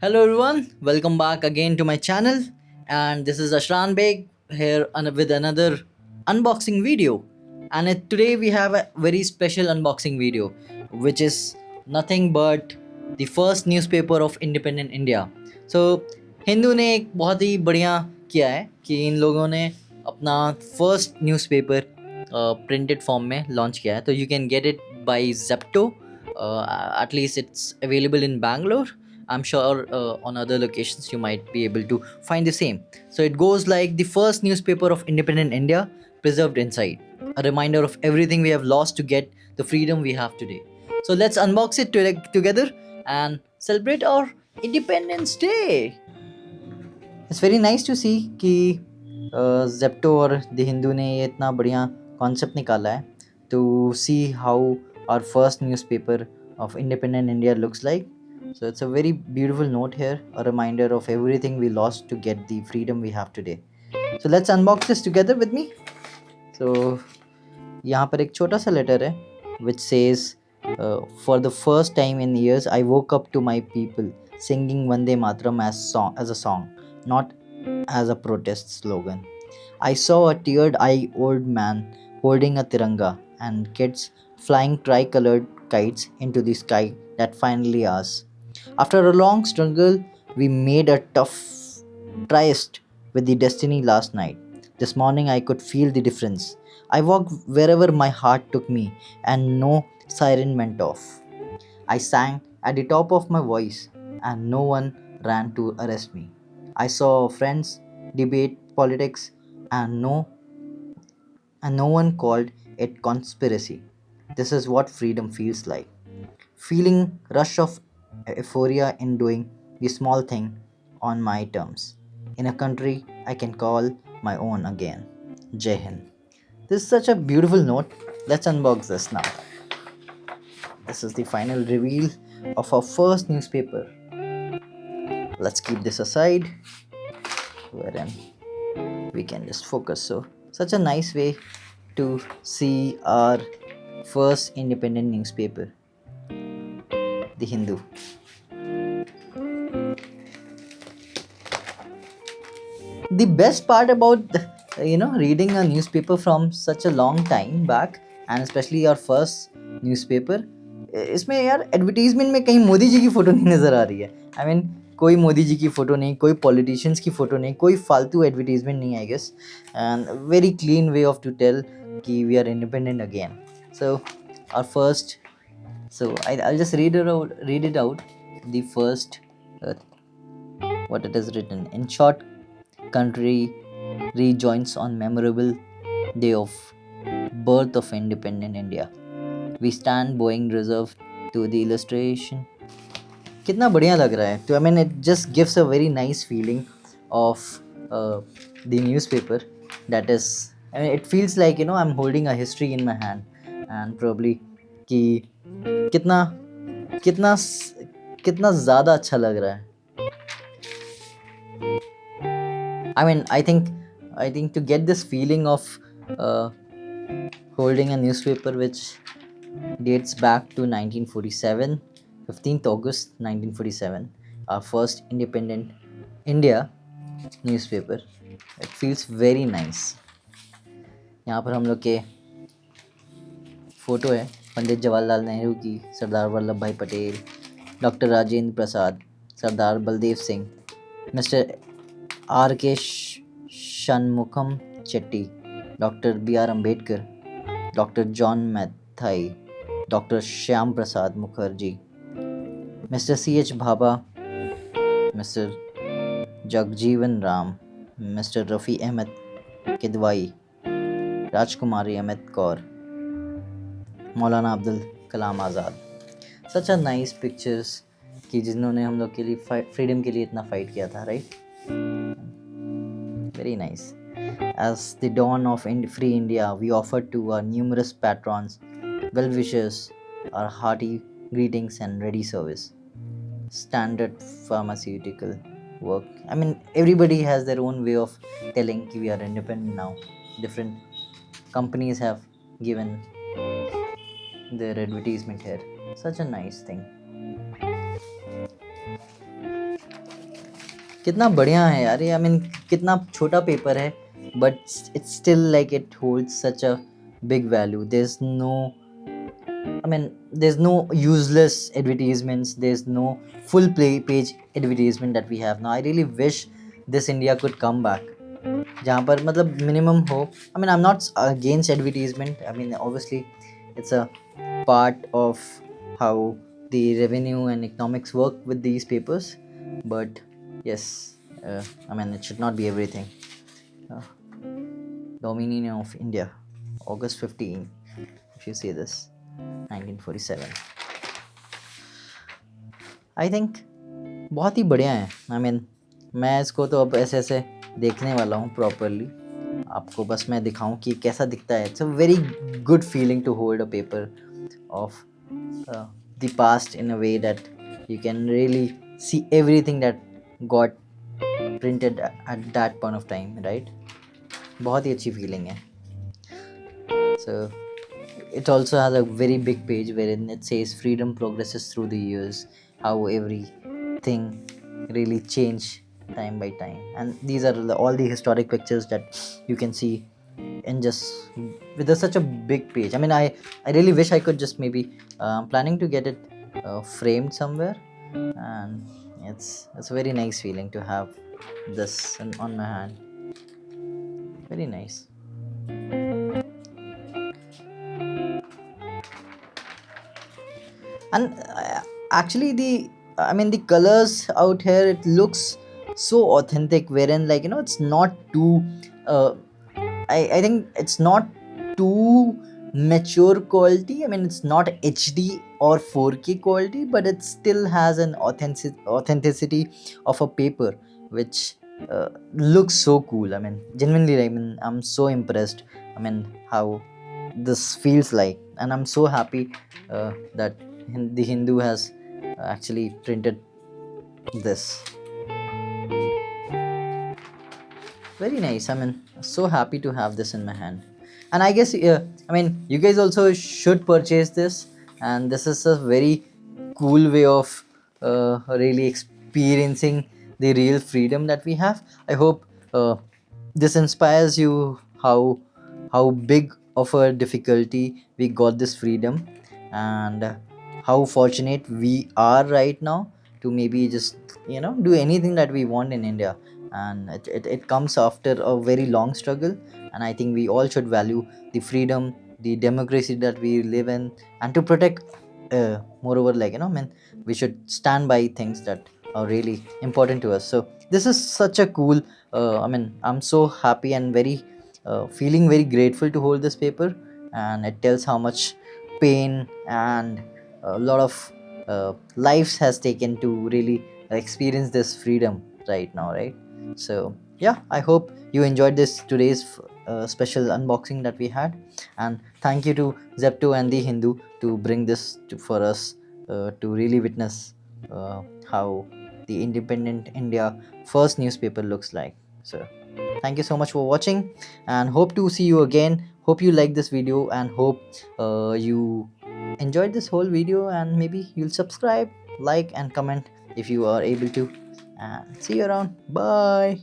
Hello everyone, welcome back again to my channel, and this is Ashran Beg here with another unboxing video. And today we have a very special unboxing video, which is nothing but the first newspaper of independent India. So Hindu ने एक बहुत ही बढ़िया किया है कि इन लोगों ने अपना फर्स्ट न्यूज़पेपर प्रिंटेड फॉर्म में लॉन्च किया है. तो you can get it by Zepto. At least it's available in Bangalore. I'm sure on other locations you might be able to find the same. So it goes like the first newspaper of independent India preserved inside, a reminder of everything we have lost to get the freedom we have today. So let's unbox it together and celebrate our Independence Day. It's very nice to see कि Zepto और the Hindu ने ये इतना बढ़िया concept निकाला है to see how our first newspaper of independent India looks like. So it's a very beautiful note here, a reminder of everything we lost to get the freedom we have today. So let's unbox this together with me. So यहाँ पर एक छोटा सा letter है which says for the first time in years I woke up to my people singing Vande Mataram as a song, not as a protest slogan. I saw a teared-eyed old man holding a tiranga and kids flying tricolored kites into the sky that finally ours. After a long struggle, we made a tough tryst with the destiny last night. This morning I could feel the difference. I walked wherever my heart took me and no siren went off. I sang at the top of my voice and no one ran to arrest me. I saw friends debate politics and no one called it conspiracy. This is what freedom feels like. Feeling rush of euphoria in doing the small thing on my terms. In a country I can call my own again. Jai Hind. This is such a beautiful note. Let's unbox this now. This is the final reveal of our first newspaper. Let's keep this aside, wherein we can just focus. So, such a nice way to see our first independent newspaper, The Hindu. The best part about reading a newspaper from such a long time back, and especially our first newspaper, इसमें यार advertisement में कहीं मोदी जी की photo नहीं नज़र आ रही है. I mean कोई मोदी जी की फ़ोटो नहीं, कोई पॉलिटिशियंस की फ़ोटो नहीं, कोई फालतू एडवर्टीजमेंट नहीं, I guess. And very clean way of to tell कि we are independent again. So our first, so I'll just read it out the first what it is written. In short, country rejoins on memorable day of birth of independent India. We stand bowing reserve to the illustration. कितना बढ़िया लग रहा है. तो I mean it just gives a very nice feeling of the newspaper. That is, I mean it feels like I'm holding a history in my hand, and probably कि कितना कितना कितना ज़्यादा अच्छा लग रहा है. I mean, I think to get this feeling of holding a newspaper which dates back to 1947, 15th August 1947, our first independent India newspaper. It feels very nice. यहाँ पर हम लोग के फ़ोटो है पंडित जवाहरलाल नेहरू की, Sardar Vallabh Bhai Patel, doctor Rajendra Prasad, Sardar Baldev Singh, mister R K Shanmukham Chetty, doctor B R Ambedkar, doctor John Mathai, doctor Shyam Prasad Mukherjee, mister C H Bhabha, mister Jagjivan Ram, mister Rafi Ahmed Kidwai, Rajkumari Amit Kaur, Maulana Abdul Kalam Azad. Such a nice pictures कि जिन्होंने हम लोग के लिए फ्रीडम के लिए इतना फाइट किया था, right? Very nice. As the dawn of free India, we offer to our numerous patrons, well-wishers, our hearty greetings and ready service. Standard pharmaceutical work. I mean, everybody has their own way of telling that we are independent now. Different companies have given their advertisement here. Such a nice thing. कितना बढ़िया है यार ये. I mean, कितना छोटा paper है, but it's still like it holds such a big value. There's no useless advertisements. There's no full page advertisement that we have now. I really wish this India could come back. जहाँ पर मतलब minimum हो. I mean, I'm not against advertisement. I mean, obviously, it's a part of how the revenue and economics work with these papers. But yes, I mean, it should not be everything. Dominion of India, August 15. If you see this, 1947. I think बहुत ही बढ़िया है. I mean, मैं इसको तो अब ऐसे ऐसे देखने वाला हूँ प्रॉपरली. आपको बस मैं दिखाऊं कि कैसा दिखता है. It's a very good feeling to hold a paper of the past in a way that you can really see everything that got printed at that point of time, right. बहुत ही अच्छी फीलिंग है. सो it also has a very big page wherein it says freedom progresses through the years, how everything really changed time by time, and these are all the historic pictures that you can see in just with such a big page. I mean, I really wish I could just maybe planning to get it framed somewhere, and it's a very nice feeling to have this on my hand. Very nice. And actually the colors out here, it looks so authentic, wherein like it's not too uh, I think it's not too mature quality. I mean, it's not HD or 4K quality, but it still has an authenticity of a paper which looks so cool. I mean, genuinely, I mean, I'm so impressed. I mean, how this feels like, and I'm so happy that the Hindu has actually printed this. Very nice. I mean, so happy to have this in my hand. And I guess, I mean, you guys also should purchase this. And this is a very cool way of really experiencing the real freedom that we have. I hope this inspires you how big of a difficulty we got this freedom, and how fortunate we are right now to maybe just do anything that we want in India. And it comes after a very long struggle, and I think we all should value the freedom, the democracy that we live in, and to protect moreover, like I mean, we should stand by things that are really important to us. So this is such a cool I mean, I'm so happy and very feeling very grateful to hold this paper, and it tells how much pain and a lot of lives has taken to really experience this freedom right now, right? So yeah, I hope you enjoyed this today's special unboxing that we had, and thank you to Zepto and the Hindu to bring this for us to really witness how the independent India first newspaper looks like. So thank you so much for watching, and hope to see you again. Hope you like this video, and hope you enjoyed this whole video, and maybe you'll subscribe, like, and comment if you are able to. And see you around. Bye.